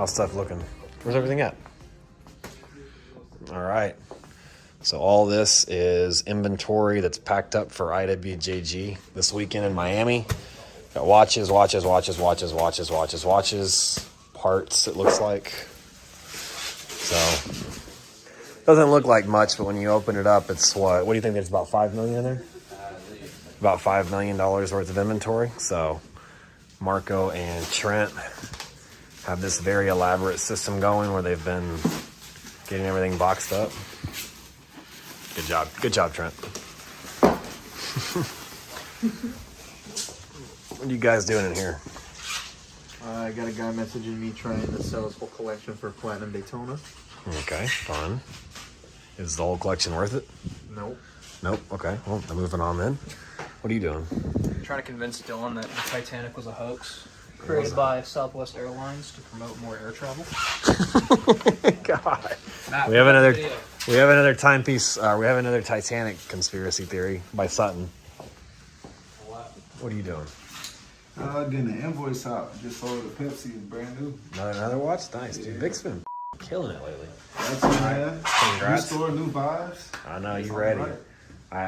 How's stuff looking? Where's everything at? All right. So all this is inventory that's packed up for IWJG this weekend in Miami. Got watches, parts, it looks like. So, doesn't look like much, but when you open it up, it's what do you think there's about $5 million in there? About $5 million worth of inventory. So, Marco and Trent have this very elaborate system going where they've been getting everything boxed up. Good job, Trent. What are you guys doing in here? I got a guy messaging me trying to sell his whole collection for Platinum Daytona. Okay, fun. Is the whole collection worth it? Nope. Nope. Okay, well, I'm moving on then. What are you doing? I'm trying to convince Dylan that the Titanic was a hoax created by Southwest Airlines to promote more air travel. God. Matt, We have another timepiece. We have another Titanic conspiracy theory by Sutton. What are you doing? Getting the invoice out. Just sold the Pepsi, brand new. Another watch? Nice, dude. Vic's been killing it lately. That's it, man. Congrats. New store, new vibes. I know, you That's ready. all right.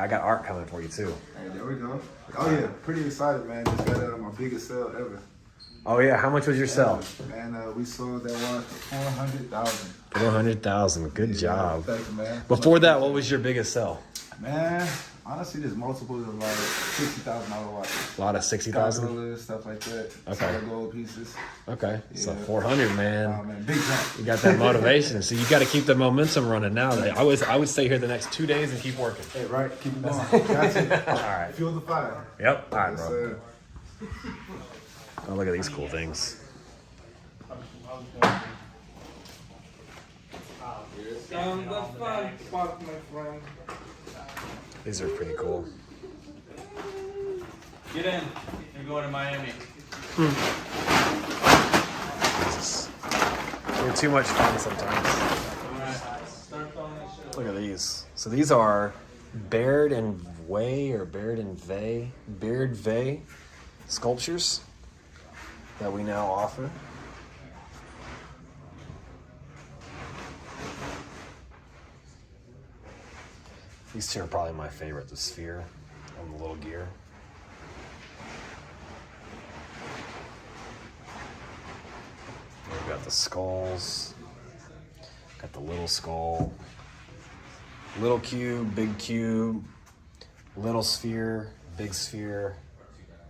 I got art coming for you, too. Hey, there we go. Oh, yeah. Pretty excited, man. Just got out of my biggest sale ever. Oh, yeah. How much was your sell? And we sold that one for $400,000. 400,000. Good job. Thank you, man. Before that, what was your biggest sell? Man, honestly, there's multiples of like $60,000 watches. A lot of 60,000? Gold, stuff like that. Okay. Solid gold pieces. Okay. So Yeah. 400, man. Oh, man. Big jump. You got that motivation. So you got to keep the momentum running now. I would stay here the next 2 days and keep working. Hey, right. Keep it going. Gotcha. All right. Fuel the fire. Yep. All right, Yes, bro. sir. Oh, look at these cool things. These are pretty cool. Get in. You're going to Miami. Jesus. They're too much fun sometimes. Look at these. So these are Baird and Baird Vey sculptures that we now offer. These two are probably my favorite, the sphere and the little gear. We've got the skulls, got the little skull, little cube, big cube, little sphere, big sphere,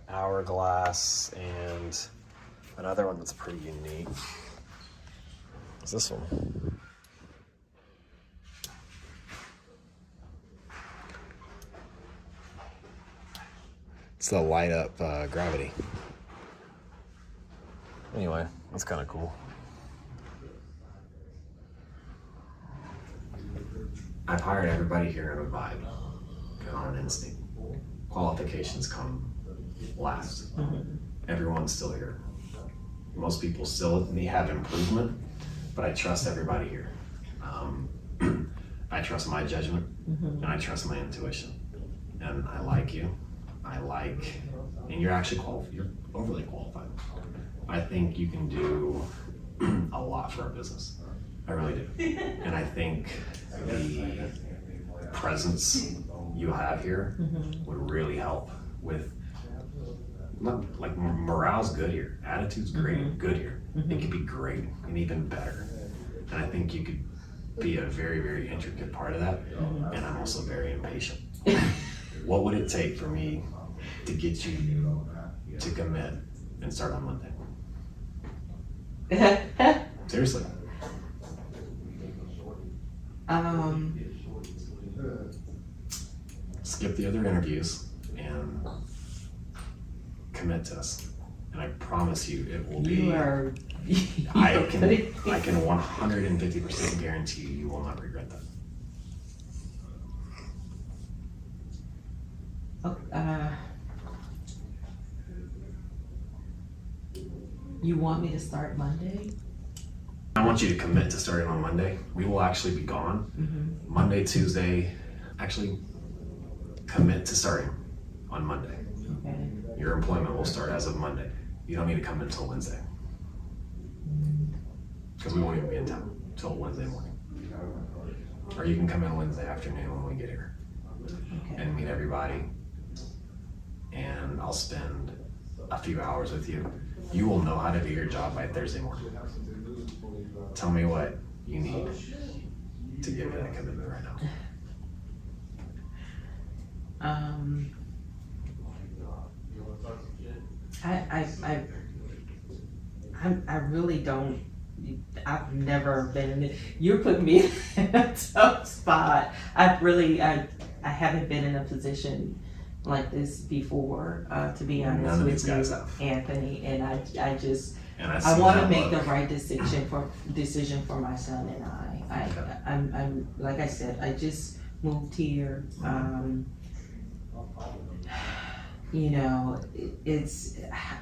hourglass, and another one that's pretty unique. What's this one? It's the light up gravity. Anyway, that's kind of cool. I've hired everybody here on a vibe, on an instinct. Qualifications come last. Everyone's still here. Most people still may have improvement, but I trust everybody here. I trust my judgment, and I trust my intuition. And I like you. And you're actually you're overly qualified. I think you can do a lot for our business. I really do. And I think the presence you have here would really help with, like, morale's good here, attitude's great, good here. It could be great and even better. And I think you could be a very, very intricate part of that. And I'm also very impatient. What would it take for me to get you to commit and start on Monday? Seriously. Skip the other interviews and commit to us. And I promise you it will be. I can 150% guarantee you will not regret that. You want me to start Monday? I want you to commit to starting on Monday. We will actually be gone. Monday, Tuesday, actually commit to starting on Monday. Okay. Your employment will start as of Monday. You don't need to come until Wednesday. because we won't even be in town till Wednesday morning. Or you can come in Wednesday afternoon when we get here Okay. and meet everybody. And I'll spend a few hours with you. You will know how to do your job by Thursday morning. Tell me what you need to give me that commitment right now. I really don't. I've never been in it. You're putting me in a tough spot. I haven't been in a position like this before. To be honest None of with these you, guys have. Anthony, and I And I I see want to that make the look. right decision for my son and I. Okay. I'm like I said, I just moved here. You know,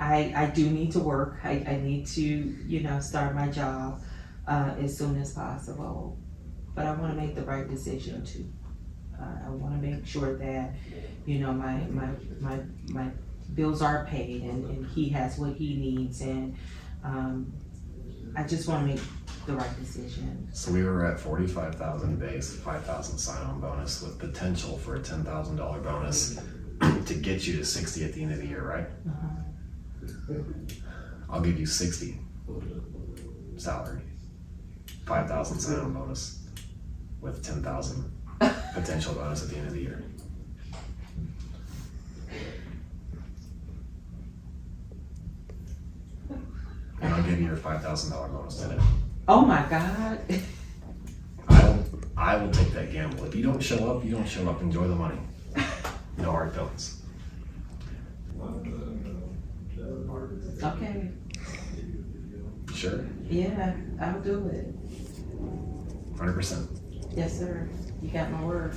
I do need to work. I need to, you know, start my job as soon as possible. But I want to make the right decision too. I want to make sure that, you know, my bills are paid and he has what he needs, and I just want to make the right decision. So we were at 45,000 base, 5,000 sign-on bonus with potential for a $10,000 bonus to get you to 60 at the end of the year, right? I'll give you 60 salary, 5,000 sign-on bonus with 10,000 potential bonus at the end of the year. And I'll give you your $5,000 bonus today. Oh my God. I will take that gamble. If you don't show up, you don't show up. Enjoy the money. No hard feelings. Okay. Sure. Yeah, I'll do it. 100%. Yes, sir. You got my word.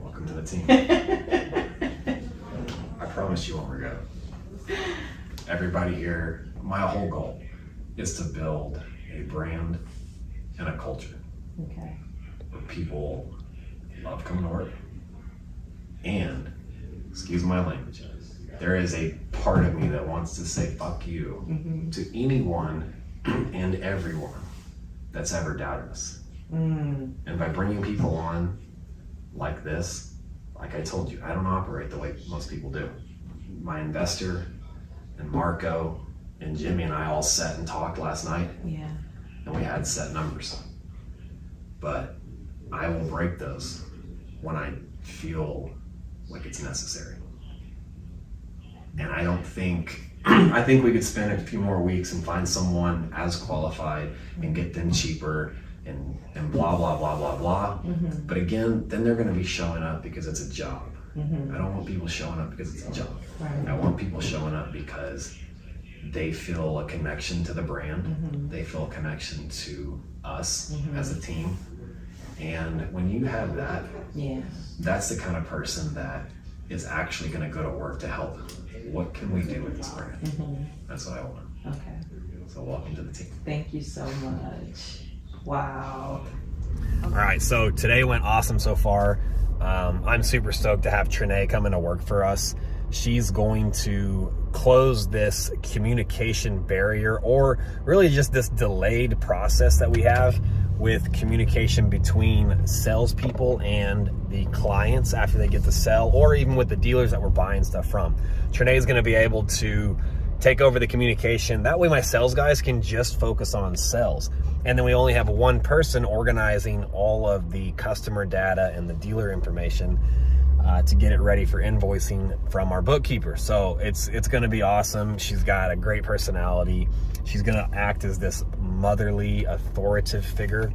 Welcome to the team. I promise you won't regret it. Everybody here, my whole goal is to build a brand and a culture Okay. where people love coming to work. And, excuse my language, there is a part of me that wants to say fuck you to anyone and everyone that's ever doubted us. And by bringing people on like this, like I told you, I don't operate the way most people do. My investor and Marco and Jimmy and I all sat and talked last night, Yeah. and we had set numbers. But I will break those when I feel like it's necessary. And I don't think, I think we could spend a few more weeks and find someone as qualified and get them cheaper and blah, blah, blah, blah, blah. But again, then they're gonna be showing up because it's a job. I don't want people showing up because it's a job. Right. I want people showing up because they feel a connection to the brand. They feel a connection to us as a team. And when you have that, Yeah. that's the kind of person that is actually going to go to work to help. What can we do with this brand? That's what I want. Okay. So welcome to the team. Thank you so much. Wow. All right, so today went awesome so far. I'm super stoked to have Trinae come into work for us. She's going to close this communication barrier, or really just this delayed process that we have with communication between salespeople and the clients after they get the sell, or even with the dealers that we're buying stuff from. Trinae is going to be able to take over the communication. That way my sales guys can just focus on sales. And then we only have one person organizing all of the customer data and the dealer information to get it ready for invoicing from our bookkeeper. So it's going to be awesome. She's got a great personality. She's going to act as this motherly, authoritative figure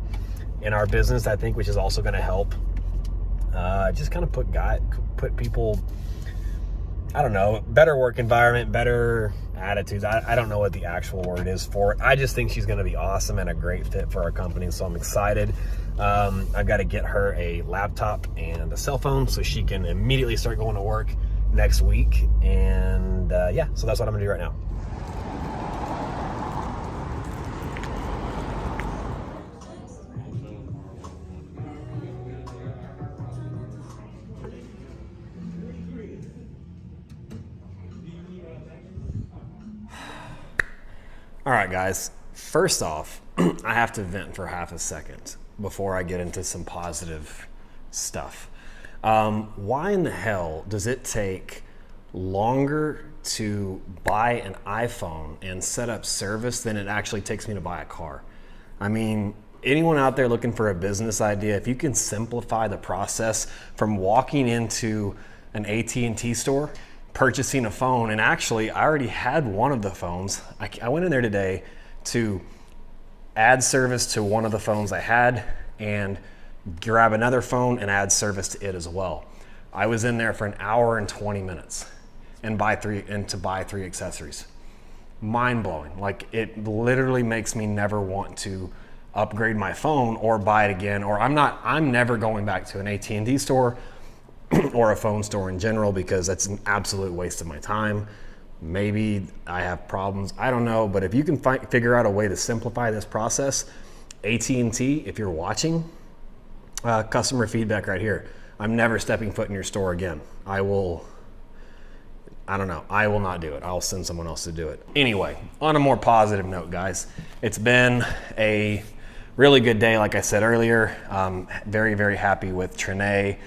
in our business, I think, which is also going to help just kind of put people, I don't know, better work environment, better attitudes. I don't know what the actual word is for it. I just think she's going to be awesome and a great fit for our company. So I'm excited. I've got to get her a laptop and a cell phone so she can immediately start going to work next week. And yeah, so that's what I'm going to do right now. All right, guys. First off, I have to vent for half a second before I get into some positive stuff. Why in the hell does it take longer to buy an iPhone and set up service than it actually takes me to buy a car? I mean, anyone out there looking for a business idea, if you can simplify the process from walking into an AT&T store, purchasing a phone, and actually I already had one of the phones. I went in there today to add service to one of the phones I had and grab another phone and add service to it as well. I was in there for an hour and 20 minutes and to buy three accessories. Mind blowing. Like, it literally makes me never want to upgrade my phone or buy it again, or I'm never going back to an AT&T store or a phone store in general, because that's an absolute waste of my time. Maybe I have problems, I don't know, but if you can figure out a way to simplify this process, AT&T, if you're watching, customer feedback right here. I'm never stepping foot in your store again. I will not do it. I'll send someone else to do it. Anyway, on a more positive note, guys, it's been a really good day. Like I said earlier, very, very happy with Trinae.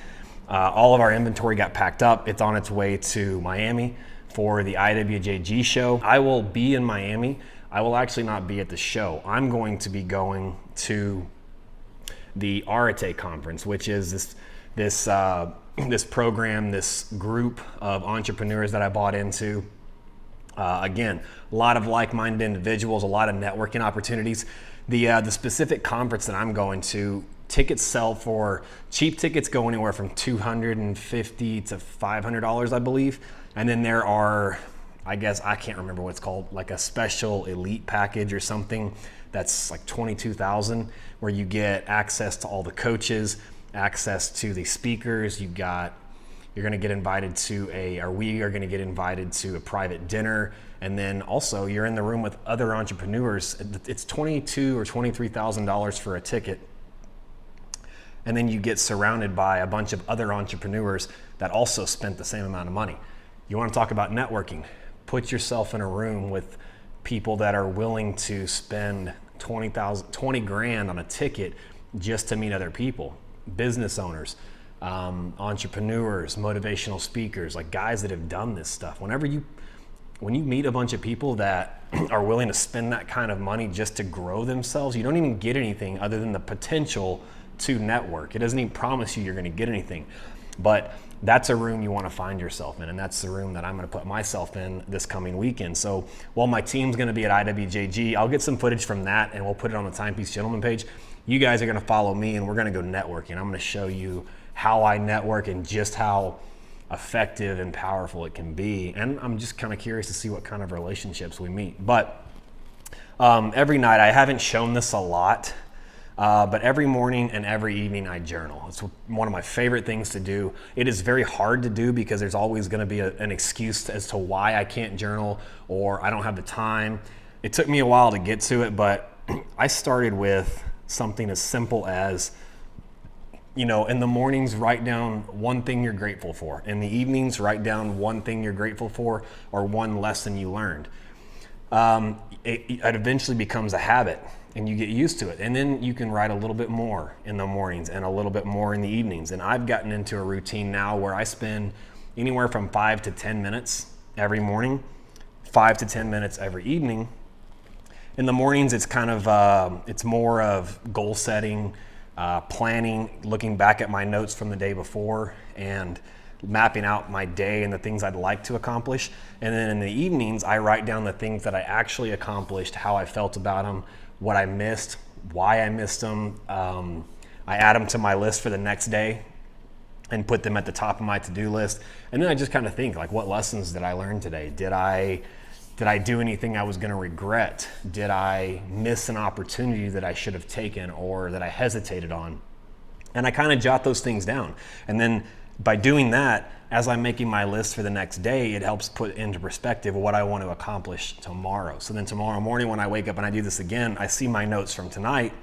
All of our inventory got packed up. It's on its way to Miami for the IWJG show. I will be in Miami. I will actually not be at the show. I'm going to be going to the Arete conference, which is this program, this group of entrepreneurs that I bought into. Again, a lot of like-minded individuals, a lot of networking opportunities. The specific conference that I'm going to, tickets sell for, cheap tickets go anywhere from $250 to $500, I believe. And then there are, I guess, I can't remember what it's called, like a special elite package or something that's like $22,000, where you get access to all the coaches, access to the speakers. We are going to get invited to a private dinner. And then also you're in the room with other entrepreneurs. It's $22,000 or $23,000 for a ticket. And then you get surrounded by a bunch of other entrepreneurs that also spent the same amount of money. You want to talk about networking? Put yourself in a room with people that are willing to spend $20 grand on a ticket just to meet other people. Business owners, entrepreneurs, motivational speakers, like guys that have done this stuff. When you meet a bunch of people that are willing to spend that kind of money just to grow themselves, you don't even get anything other than the potential to network. It doesn't even promise you you're going to get anything, but that's a room you want to find yourself in, and that's the room that I'm going to put myself in this coming weekend. So while my team's going to be at IWJG, I'll get some footage from that and we'll put it on the Timepiece Gentleman page. You guys are going to follow me and we're going to go networking. I'm going to show you how I network and just how effective and powerful it can be. And I'm just kind of curious to see what kind of relationships we meet. But every night, I haven't shown this a lot, but every morning and every evening I journal. It's one of my favorite things to do. It is very hard to do because there's always going to be an excuse as to why I can't journal or I don't have the time. It took me a while to get to it, but I started with something as simple as, in the mornings, write down one thing you're grateful for. In the evenings, write down one thing you're grateful for or one lesson you learned. It eventually becomes a habit and you get used to it. And then you can write a little bit more in the mornings and a little bit more in the evenings. And I've gotten into a routine now where I spend anywhere from 5 to 10 minutes every morning, 5 to 10 minutes every evening. In the mornings, it's kind of, it's more of goal setting, planning, looking back at my notes from the day before and mapping out my day and the things I'd like to accomplish. And then in the evenings, I write down the things that I actually accomplished, how I felt about them, what I missed, why I missed them. I add them to my list for the next day and put them at the top of my to-do list. And then I just kind of think, like, what lessons did I learn today? Did I do anything I was going to regret? Did I miss an opportunity that I should have taken or that I hesitated on? And I kind of jot those things down. And then by doing that, as I'm making my list for the next day, it helps put into perspective what I want to accomplish tomorrow. So then tomorrow morning when I wake up and I do this again, I see my notes from tonight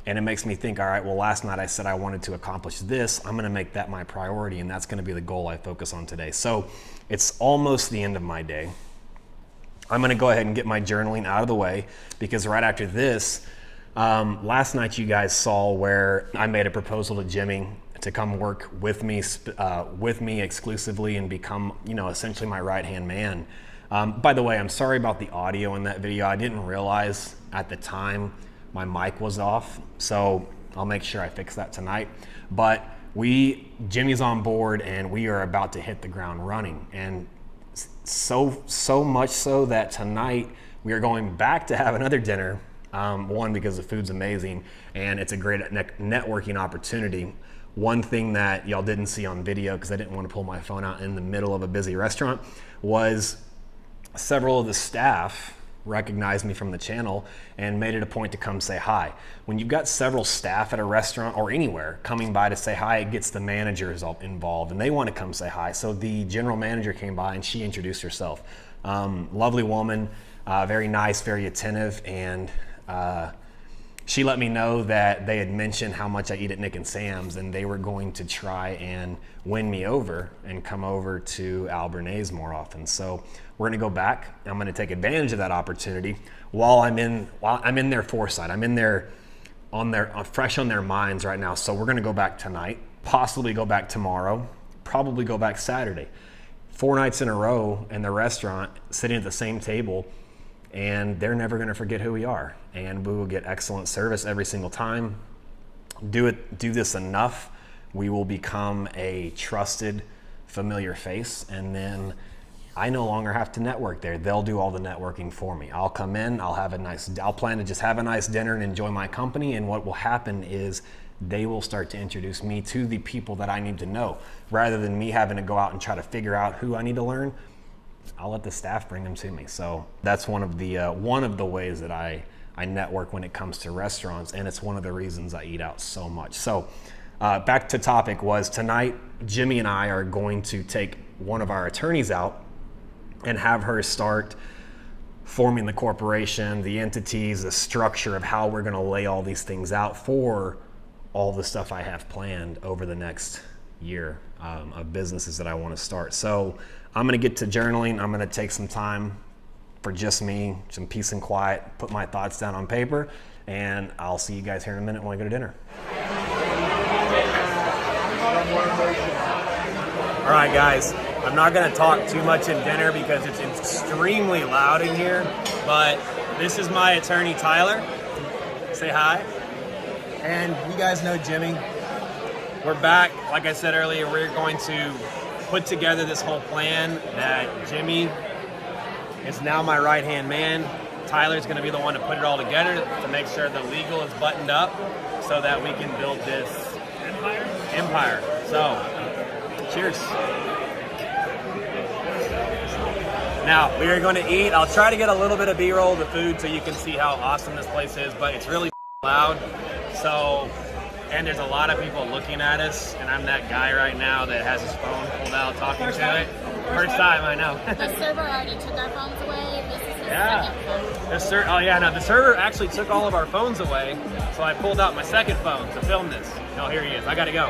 and it makes me think, all right, well, last night I said I wanted to accomplish this. I'm going to make that my priority and that's going to be the goal I focus on today. So it's almost the end of my day. I'm gonna go ahead and get my journaling out of the way, because right after this, last night you guys saw where I made a proposal to Jimmy to come work with me exclusively and become, you know, essentially my right-hand man. By the way, I'm sorry about the audio in that video. I didn't realize at the time my mic was off, so I'll make sure I fix that tonight. But Jimmy's on board and we are about to hit the ground running. And so much so that tonight we are going back to have another dinner. One, because the food's amazing and it's a great networking opportunity. One thing that y'all didn't see on video, because I didn't want to pull my phone out in the middle of a busy restaurant, was several of the staff recognized me from the channel and made it a point to come say hi. When you've got several staff at a restaurant or anywhere coming by to say hi, it gets the managers involved and they want to come say hi. So the general manager came by and she introduced herself. Lovely woman, very nice, very attentive, and she let me know that they had mentioned how much I eat at Nick and Sam's and they were going to try and win me over and come over to Albernays more often. So we're gonna go back. I'm gonna take advantage of that opportunity while I'm in their foresight. I'm in there fresh on their minds right now. So we're gonna go back tonight, possibly go back tomorrow, probably go back Saturday. 4 nights in a row in the restaurant, sitting at the same table, and they're never gonna forget who we are. And we will get excellent service every single time. Do this enough, we will become a trusted, familiar face, and then I no longer have to network there. They'll do all the networking for me. I'll come in, I'll plan to just have a nice dinner and enjoy my company, and what will happen is they will start to introduce me to the people that I need to know. Rather than me having to go out and try to figure out who I need to learn, I'll let the staff bring them to me. So that's one of the ways that I network when it comes to restaurants, and it's one of the reasons I eat out so much. So back to topic was tonight, Jimmy and I are going to take one of our attorneys out and have her start forming the corporation, the entities, the structure of how we're gonna lay all these things out for all the stuff I have planned over the next year of businesses that I wanna start. So I'm gonna get to journaling. I'm gonna take some time for just me, some peace and quiet, put my thoughts down on paper, and I'll see you guys here in a minute when I go to dinner. All right, guys, I'm not gonna talk too much in dinner because it's extremely loud in here, but this is my attorney, Tyler. Say hi. And you guys know Jimmy. We're back. Like I said earlier, we're going to put together this whole plan that Jimmy is now my right-hand man. Tyler's gonna be the one to put it all together to make sure the legal is buttoned up so that we can build this empire. So, cheers. Now, we are going to eat. I'll try to get a little bit of B-roll of the food so you can see how awesome this place is, but it's really loud. So, and there's a lot of people looking at us, and I'm that guy right now that has his phone pulled out talking to it. First time, I know. The server already took our phones away. This is his second phone. The server actually took all of our phones away, so I pulled out my second phone to film this. Oh, here he is. I gotta go.